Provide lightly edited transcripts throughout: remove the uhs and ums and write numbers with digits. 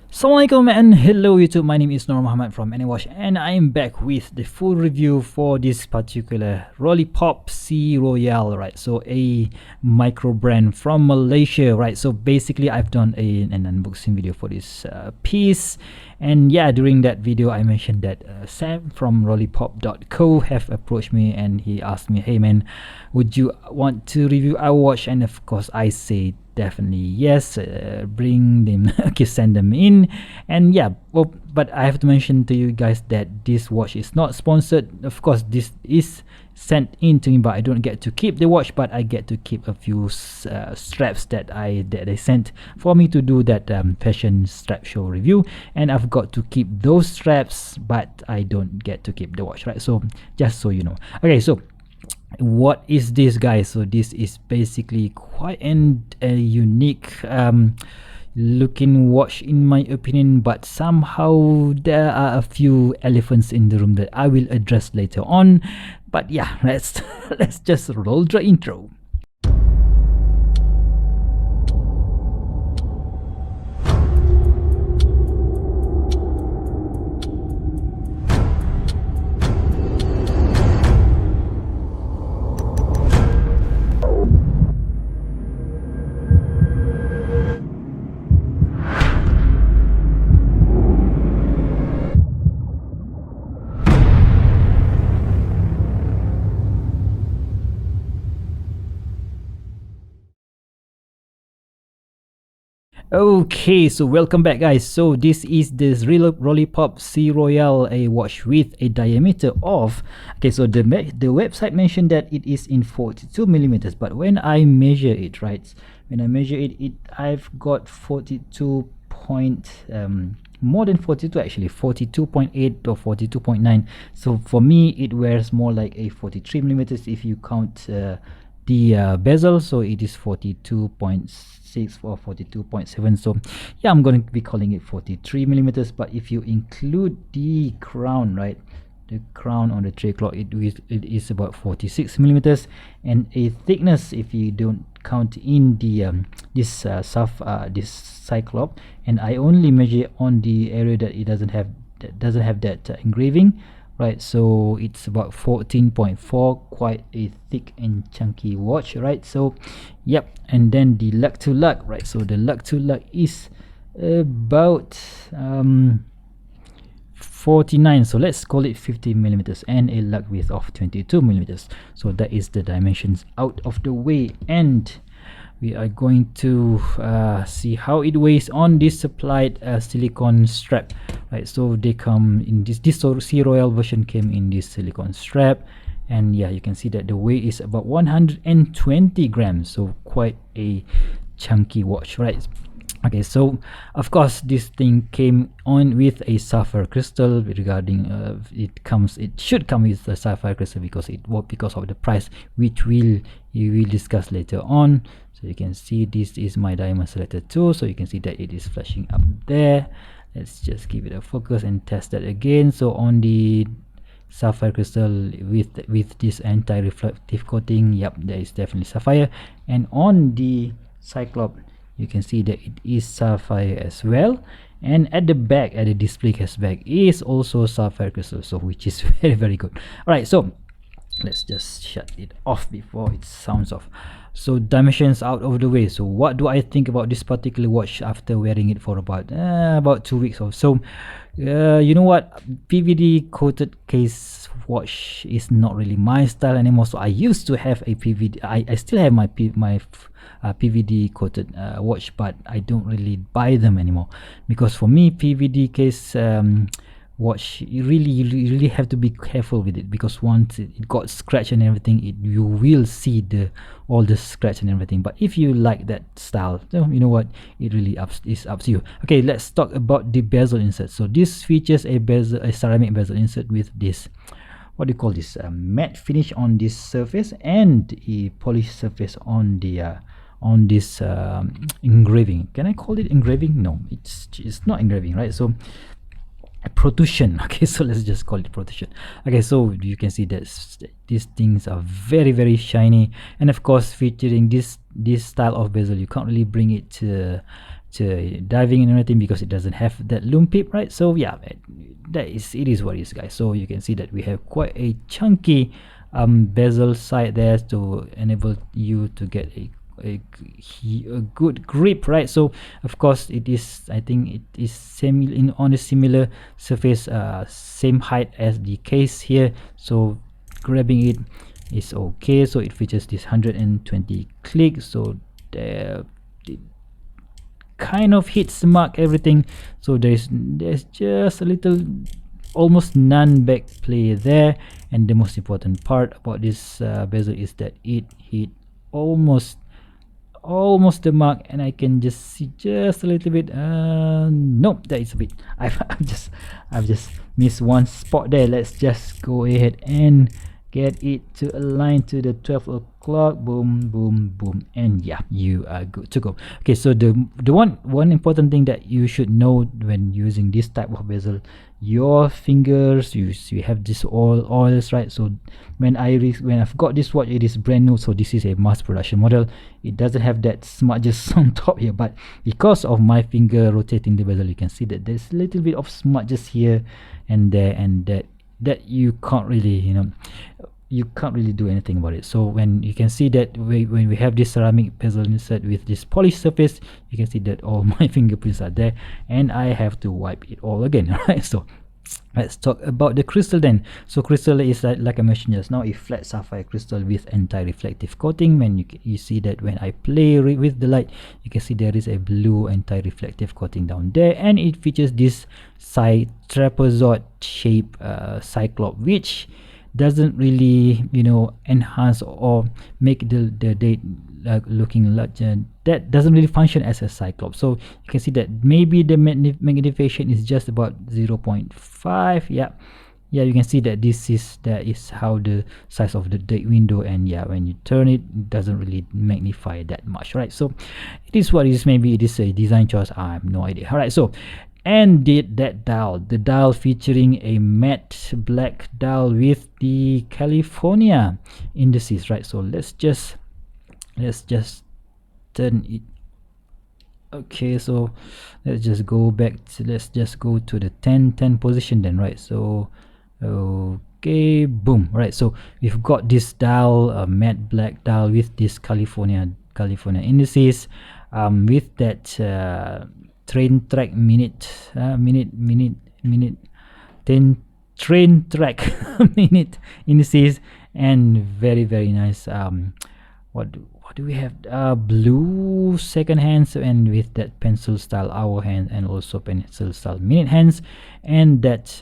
Assalamualaikum and hello YouTube, my name is Nur Muhammad from Anywatch and I am back with the full review for this particular Rolipop Sea Royal, right? So a micro brand from Malaysia, right? So basically I've done an unboxing video for this piece, and yeah, during that video I mentioned that Sam from rolipop.co have approached me and he asked me, hey man, would you want to review our watch? And of course I say definitely yes, bring them okay, send them in. And yeah, well, but I have to mention to you guys that this watch is not sponsored. Of course this is sent in to me, but I don't get to keep the watch, but I get to keep a few straps that they sent for me to do that fashion strap show review, and I've got to keep those straps, but I don't get to keep the watch, right? So just so you know. Okay, so what is this, guys? So this is basically quite a unique looking watch in my opinion, but somehow there are a few elephants in the room that I will address later on. But yeah, let's just roll the intro. Okay, so welcome back, guys. So this is this Rolipop Sea Royal, a watch with a diameter of, okay, so the website mentioned that it is in 42 millimeters, but when I measure it, right, I've got 42 point more than 42, actually 42.8 or 42.9. so for me it wears more like a 43 millimeters if you count the bezel, so it is 42.6 or 42.7. so yeah, I'm going to be calling it 43 millimeters. But if you include the crown, right, the crown on the tray clock, it is about 46 millimeters, and a thickness, if you don't count in the this cyclop, and I only measure on the area that it doesn't have that engraving, right? So it's about 14.4, quite a thick and chunky watch, right? So yep. And then the lug to lug, right? So the lug to lug is about 49, so let's call it 50 millimeters, and a lug width of 22 millimeters. So that is the dimensions out of the way, and we are going to see how it weighs on this supplied silicone strap, right? So they come in this Sea Royal version came in this silicone strap, and yeah, you can see that the weight is about 120 grams, so quite a chunky watch, right? Okay, so of course this thing came on with a sapphire crystal. Regarding it should come with a sapphire crystal because of the price, which we will discuss later on. So you can see this is my diamond selector tool, so you can see that it is flashing up there. Let's just give it a focus and test that again. So on the sapphire crystal with this anti-reflective coating, yep, there is definitely sapphire. And on the cyclop, you can see that it is sapphire as well, and at the back, at the display case back, is also sapphire crystal, so which is very good. All right, so let's just shut it off before it sounds off. So dimensions out of the way. So what do I think about this particular watch after wearing it for about 2 weeks or so? You know what, PVD coated case watch is not really my style anymore. So I used to have a PVD, I still have my PVD coated watch, but I don't really buy them anymore, because for me PVD case watch, you really have to be careful with it, because once it got scratched and everything, you will see all the scratch and everything. But if you like that style, you know what, it really is up to you. Okay, let's talk about the bezel insert. So this features a ceramic bezel insert with this, what do you call this, matte finish on this surface, and a polished surface on the on this engraving. Can I call it engraving? No, it's not engraving, right? So a protrusion. Okay, so let's just call it protrusion. Okay, so you can see that these things are very shiny, and of course featuring this style of bezel, you can't really bring it to to diving and everything, because it doesn't have that loom tip, right? So yeah, it is what it is, guys. So you can see that we have quite a chunky bezel side there to enable you to get a good grip, right? So of course it is, I think it is on a similar surface, same height as the case here, so grabbing it is okay. So it features this 120 clicks, so there it kind of hits the mark everything. So there's just a little, almost none back play there, and the most important part about this bezel is that it hit almost the mark, and I can just see just a little bit. Nope, that is a bit, I've just missed one spot there. Let's just go ahead and get it to align to the 12 o'clock. Boom, boom, boom, and yeah, you are good to go. Okay, so the one important thing that you should know when using this type of bezel, your fingers, you have this oils, right? So when I've got this watch, it is brand new, so this is a mass production model. It doesn't have that smudges on top here, but because of my finger rotating the bezel, you can see that there's a little bit of smudges here and there, and that you can't really, you can't really do anything about it. So when you can see that when we have this ceramic bezel insert with this polished surface, you can see that all my fingerprints are there, and I have to wipe it all again. Right, so let's talk about the crystal then. So crystal is like I mentioned just now, a flat sapphire crystal with anti-reflective coating. When you see that when I play with the light, you can see there is a blue anti-reflective coating down there, and it features this trapezoid shape cyclop, which doesn't really enhance or make the date looking larger. That doesn't really function as a cyclops. So you can see that maybe the magnification is just about 0.5. Yeah, you can see that that is how the size of the date window, and yeah, when you turn it, it doesn't really magnify that much, right? So it is what it is. Maybe it is a design choice, I have no idea. All right, so and the dial featuring a matte black dial with the California indices, right? So let's just turn it. Okay, so let's just go to the 10 position then, right? So okay, boom. Right, so we've got this dial, a matte black dial with this California indices, with that train track minute 10 train track minute indices, and very nice. What do we have? Blue second hands, and with that pencil style hour hand, and also pencil style minute hands, and that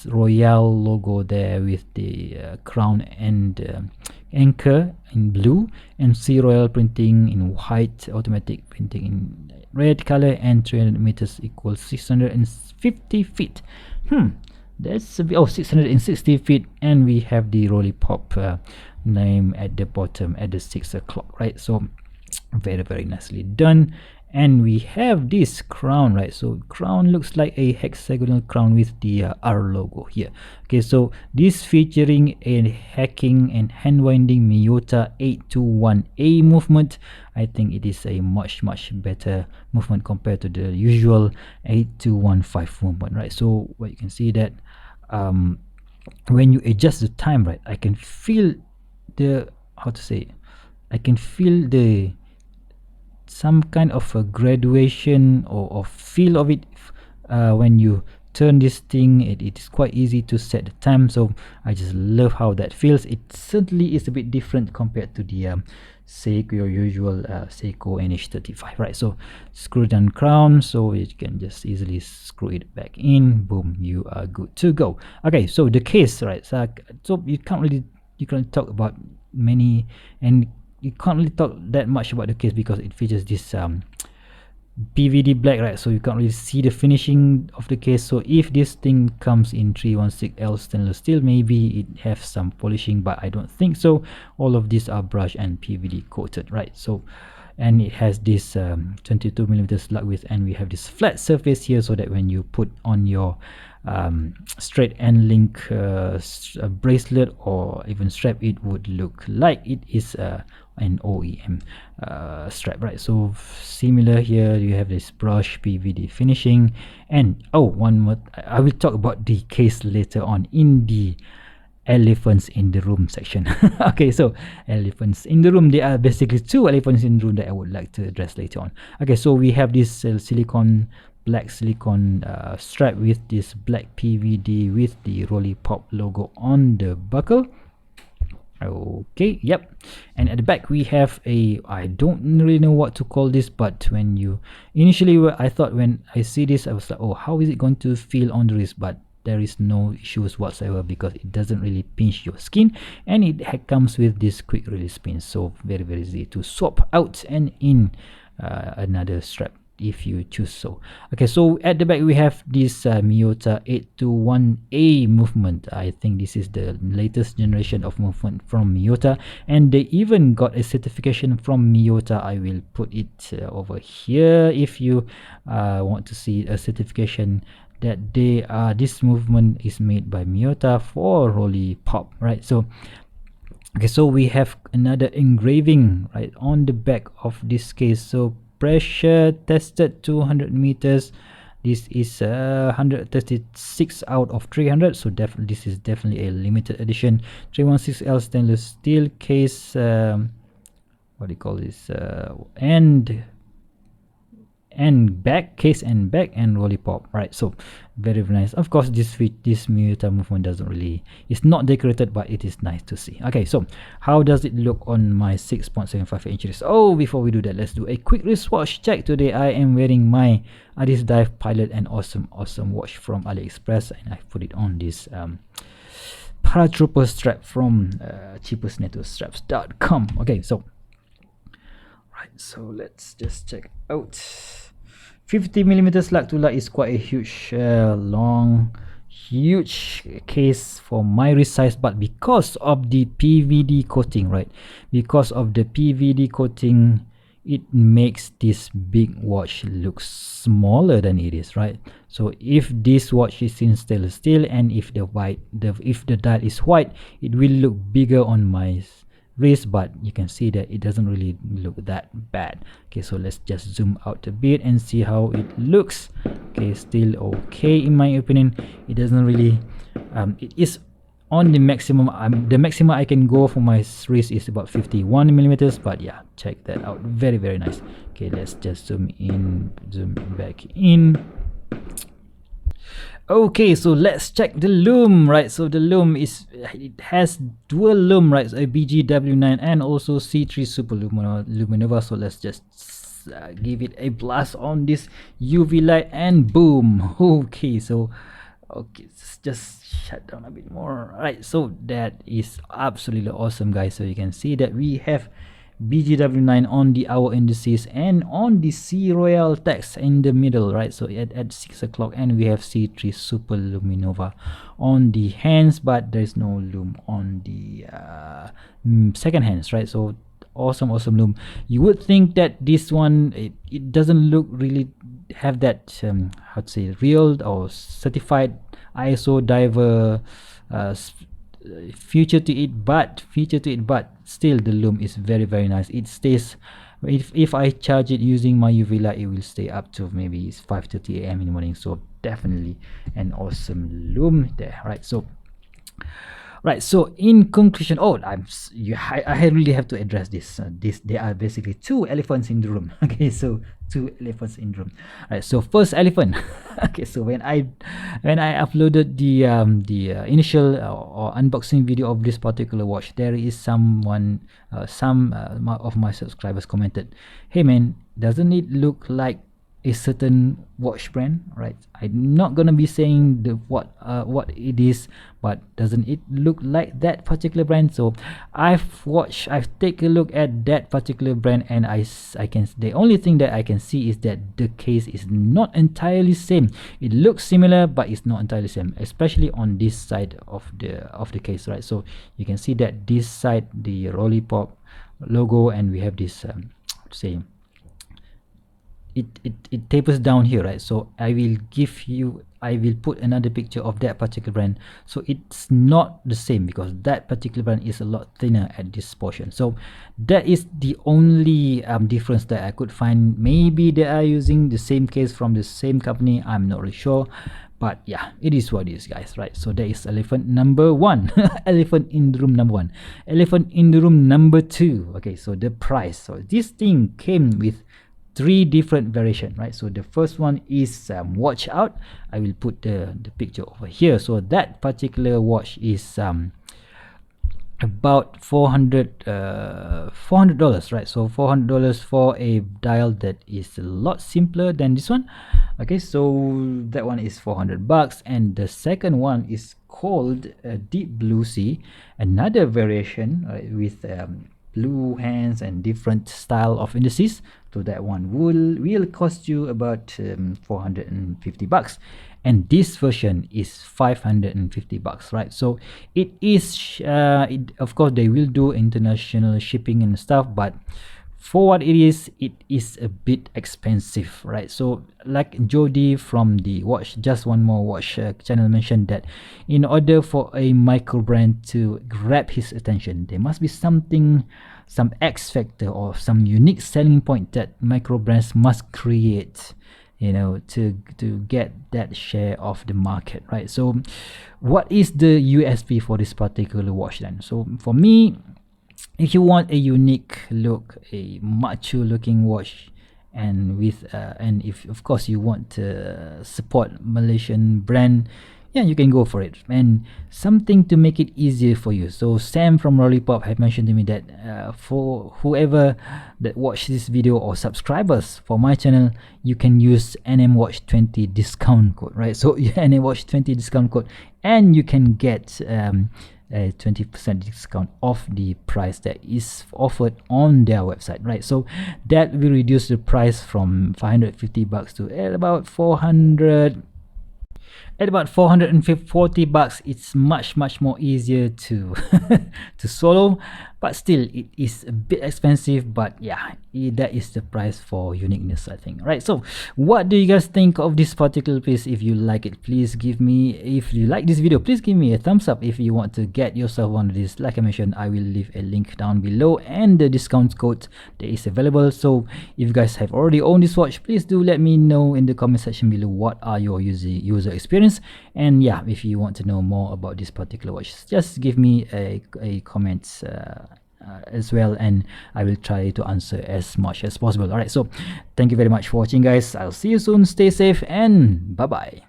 Royal logo there with the crown and anchor in blue, and Sea Royal printing in white, automatic printing in red color, and 300 meters equals 650 feet. That's a bit, 660 feet, and we have the Rolipop name at the bottom at the 6 o'clock, right? So very nicely done. And we have this crown, right? So crown looks like a hexagonal crown with the R logo here. Okay, so this featuring a hacking and hand winding Miyota 821A movement. I think it is a much better movement compared to the usual 8215 movement, right? So what you can see that when you adjust the time, right, I can feel the, I can feel the some kind of a graduation or feel of it when you turn this thing. It is quite easy to set the time, so I just love how that feels. It certainly is a bit different compared to the Seiko, your usual Seiko NH35, right? So screw down crown, so you can just easily screw it back in. Boom, you are good to go. Okay, so the case, right? So you can't talk about many, and you can't really talk that much about the case because it features this PVD black, right? So you can't really see the finishing of the case. So if this thing comes in 316L stainless steel, maybe it has some polishing, but I don't think so. All of these are brush and PVD coated, right? So, and it has this 22mm lug width, and we have this flat surface here, so that when you put on your straight end link bracelet or even strap, it would look like it is an OEM strap, right? So similar here, you have this brush PVD finishing, and one more, I will talk about the case later on in the elephants in the room section. Okay, so elephants in the room, there are basically two elephants in the room that I would like to address later on. Okay, so we have this black silicone strap with this black PVD with the Rolipop logo on the buckle. Okay, yep. And at the back we have a, I don't really know what to call this, but when you initially, I thought when I see this, I was like, oh, how is it going to feel on the wrist? But there is no issues whatsoever because it doesn't really pinch your skin, and it comes with this quick release pin, so very easy to swap out and in another strap if you choose so. Okay, so at the back we have this Miyota 821A movement. I think this is the latest generation of movement from Miyota, and they even got a certification from Miyota. I will put it over here if you want to see a certification that this movement is made by Miyota for Rolipop, right? So okay, so we have another engraving right on the back of this case. So pressure tested 200 meters. This is 136 out of 300, so this is definitely a limited edition 316L stainless steel case. What do you call this? And back case and back and Rolipop, right? So very nice. Of course, this Miyota movement doesn't really, it's not decorated, but it is nice to see. Okay, so how does it look on my 6.75 inches? Oh, before we do that, let's do a quick wristwatch check. Today I am wearing my Adis Dive Pilot, and awesome watch from AliExpress, and I put it on this paratrooper strap from cheapestnetostraps.com. Okay, so right, so let's just check out. 50mm lug to lug is quite a huge huge case for my wrist size, but because of the PVD coating, right, because of the PVD coating, it makes this big watch look smaller than it is, right? So if this watch is in stainless steel, and if the dial is white, it will look bigger on my wrist, but you can see that it doesn't really look that bad. Okay, so let's just zoom out a bit and see how it looks. Okay, still okay in my opinion. It doesn't really it is on the maximum. The maximum I can go for my wrist is about 51mm, but yeah, check that out. Very nice. Okay, let's just zoom back in. Okay, so let's check the loom, right? So the loom it has dual loom, right? So a BGW9 and also C3 Super Luminova. So let's just give it a blast on this UV light, and boom. Okay, so let's just shut down a bit more. Right, so that is absolutely awesome, guys. So you can see that we have BGW9 on the hour indices and on the Sea Royal text in the middle, right? So at 6 o'clock, and we have C3 Super Luminova on the hands, but there's no loom on the second hands, right? So awesome loom. You would think that this one, it doesn't look really have that how to say, real or certified ISO diver feature to it, but still the loom is very nice. It stays, if I charge it using my UV light, it will stay up to maybe 5:30 a.m. in the morning. So definitely an awesome loom there, right? So in conclusion, I really have to address this. There are basically two elephants in the room. Okay, so two elephants in the room. Right, so first elephant. Okay, so when I uploaded the initial or unboxing video of this particular watch, there is some of my subscribers commented, "Hey man, doesn't it look like a certain watch brand?" Right, I'm not gonna be saying what it is, but doesn't it look like that particular brand? So I've taken a look at that particular brand, and the only thing that I can see is that the case is not entirely same. It looks similar, but it's not entirely same, especially on this side of the case, right? So you can see that this side, the Rolipop logo, and we have this it tapers down here, right? So I will put another picture of that particular brand, so it's not the same because that particular brand is a lot thinner at this portion. So that is the only difference that I could find. Maybe they are using the same case from the same company, I'm not really sure, but yeah, it is what it is, guys, right? So that is elephant number one. Elephant in the room number one. Elephant in the room number two. Okay, so the price. So this thing came with 3 different variation, right? So the first one is watch out. I will put the picture over here. So that particular watch is about $400, right? So $400 for a dial that is a lot simpler than this one. Okay, so that one is $400, and the second one is called Deep Blue Sea, another variation, right, with blue hands and different style of indices. So that one will cost you about $450, and this version is $550, right? So it is of course they will do international shipping and stuff, but for what it is a bit expensive, right? So like Jody from the watch just one more watch channel mentioned that in order for a Microbrand to grab his attention, there must be something, some X factor or some unique selling point that Microbrands must create, you know, to get that share of the market, right? So what is the USP for this particular watch then? So for me, if you want a unique look, a macho looking watch, and with and if of course you want to support Malaysian brand, yeah, you can go for it, and something to make it easier for you. So Sam from Rolipop had mentioned to me that for whoever that watch this video or subscribers for my channel, you can use NMWatch20 discount code, right? So NMWatch20 discount code, and you can get a 20% discount off the price that is offered on their website, right? So that will reduce the price from $550 to about 400. At about $440, it's much more easier to to swallow, but still it is a bit expensive. But yeah, that is the price for uniqueness, I think, right? So what do you guys think of this particular piece? If you like it, please give me, if you like this video, please give me a thumbs up. If you want to get yourself one of these, like I mentioned, I will leave a link down below and the discount code that is available. So if you guys have already owned this watch, please do let me know in the comment section below what are your user experience. And yeah, if you want to know more about this particular watch, just give me a comment as well, and I will try to answer as much as possible. All right, so thank you very much for watching, guys. I'll see you soon. Stay safe and bye bye.